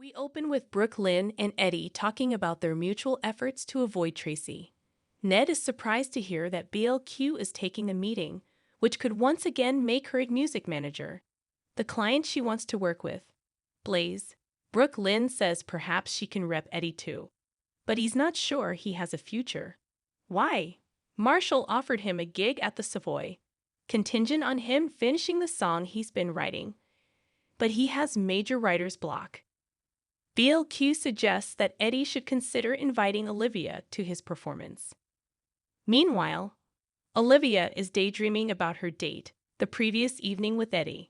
We open with Brooke Lynn and Eddie talking about their mutual efforts to avoid Tracy. Ned is surprised to hear that BLQ is taking a meeting, which could once again make her a music manager, the client she wants to work with. Blaze. Brooke Lynn says perhaps she can rep Eddie too, but he's not sure he has a future. Why? Marshall offered him a gig at the Savoy, contingent on him finishing the song he's been writing, but he has major writer's block. BLQ suggests that Eddie should consider inviting Olivia to his performance. Meanwhile, Olivia is daydreaming about her date the previous evening with Eddie.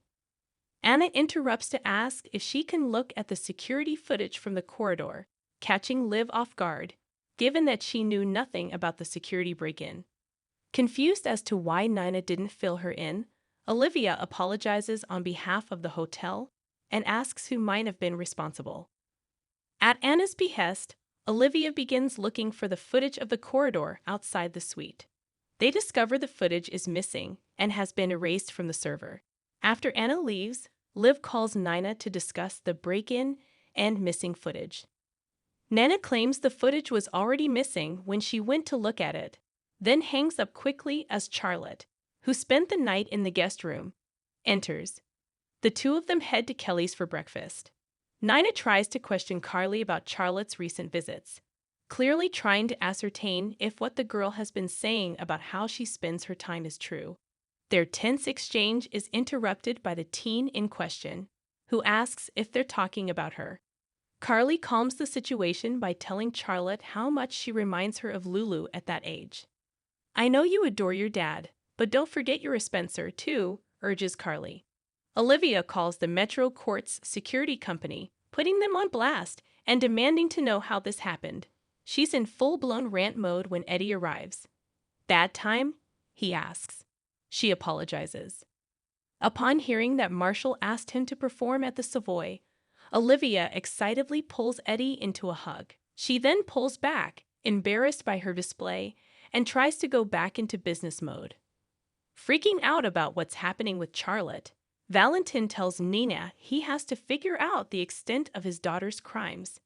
Anna interrupts to ask if she can look at the security footage from the corridor, catching Liv off guard, given that she knew nothing about the security break-in. Confused as to why Nina didn't fill her in, Olivia apologizes on behalf of the hotel and asks who might have been responsible. At Anna's behest, Olivia begins looking for the footage of the corridor outside the suite. They discover the footage is missing and has been erased from the server. After Anna leaves, Liv calls Nina to discuss the break-in and missing footage. Nina claims the footage was already missing when she went to look at it, then hangs up quickly as Charlotte, who spent the night in the guest room, enters. The two of them head to Kelly's for breakfast. Nina tries to question Carly about Charlotte's recent visits, clearly trying to ascertain if what the girl has been saying about how she spends her time is true. Their tense exchange is interrupted by the teen in question, who asks if they're talking about her. Carly calms the situation by telling Charlotte how much she reminds her of Lulu at that age. "I know you adore your dad, but don't forget you're a Spencer, too," urges Carly. Olivia calls the Metro Court's security company, putting them on blast and demanding to know how this happened. She's in full-blown rant mode when Eddie arrives. "Bad time?" he asks. She apologizes. Upon hearing that Marshall asked him to perform at the Savoy, Olivia excitedly pulls Eddie into a hug. She then pulls back, embarrassed by her display, and tries to go back into business mode. Freaking out about what's happening with Charlotte, Valentin tells Nina he has to figure out the extent of his daughter's crimes.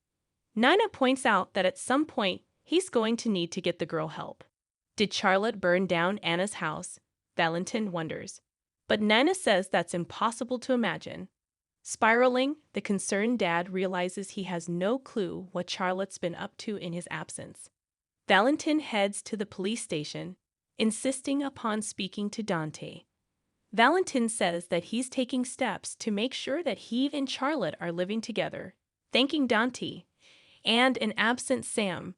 Nina points out that at some point he's going to need to get the girl help. Did Charlotte burn down Anna's house? Valentin wonders. But Nina says that's impossible to imagine. Spiraling, the concerned dad realizes he has no clue what Charlotte's been up to in his absence. Valentin heads to the police station, insisting upon speaking to Dante. Valentin says that he's taking steps to make sure that he and Charlotte are living together, thanking Dante and an absent Sam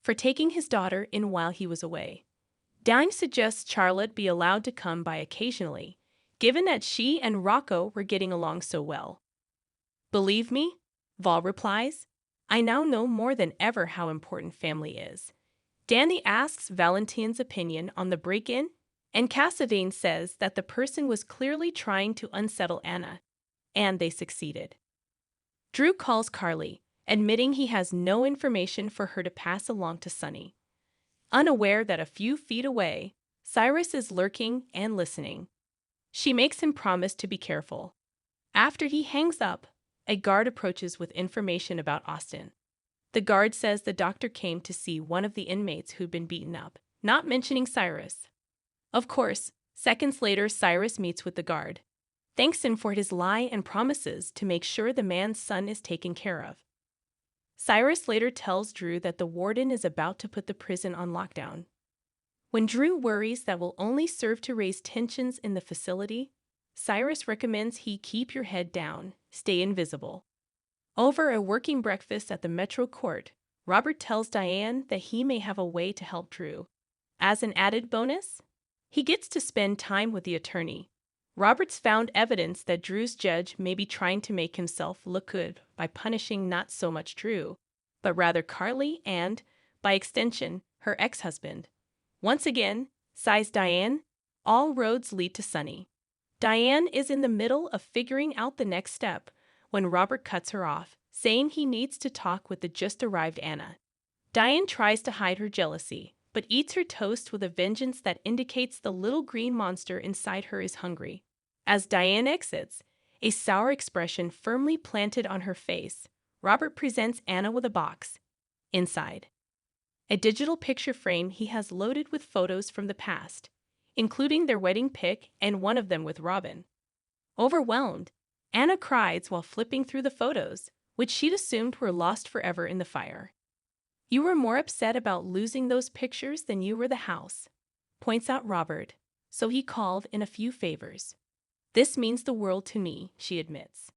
for taking his daughter in while he was away. Dine suggests Charlotte be allowed to come by occasionally, given that she and Rocco were getting along so well. "Believe me," Val replies, "I now know more than ever how important family is." Danny asks Valentin's opinion on the break-in, and Cassadine says that the person was clearly trying to unsettle Anna, and they succeeded. Drew calls Carly, admitting he has no information for her to pass along to Sunny. Unaware that a few feet away, Cyrus is lurking and listening. She makes him promise to be careful. After he hangs up, a guard approaches with information about Austin. The guard says the doctor came to see one of the inmates who'd been beaten up, not mentioning Cyrus. Of course, seconds later Cyrus meets with the guard, thanks him for his lie and promises to make sure the man's son is taken care of. Cyrus later tells Drew that the warden is about to put the prison on lockdown. When Drew worries that will only serve to raise tensions in the facility, Cyrus recommends he keep your head down, stay invisible. Over a working breakfast at the Metro Court, Robert tells Diane that he may have a way to help Drew. As an added bonus, he gets to spend time with the attorney. Robert's found evidence that Drew's judge may be trying to make himself look good by punishing not so much Drew, but rather Carly and, by extension, her ex-husband. Once again, sighs Diane, all roads lead to Sunny. Diane is in the middle of figuring out the next step when Robert cuts her off, saying he needs to talk with the just-arrived Anna. Diane tries to hide her jealousy, but eats her toast with a vengeance that indicates the little green monster inside her is hungry. As Diane exits, a sour expression firmly planted on her face, Robert presents Anna with a box. Inside, a digital picture frame he has loaded with photos from the past, including their wedding pic and one of them with Robin. Overwhelmed, Anna cries while flipping through the photos, which she'd assumed were lost forever in the fire. "You were more upset about losing those pictures than you were the house," points out Robert, so he called in a few favors. "This means the world to me," she admits.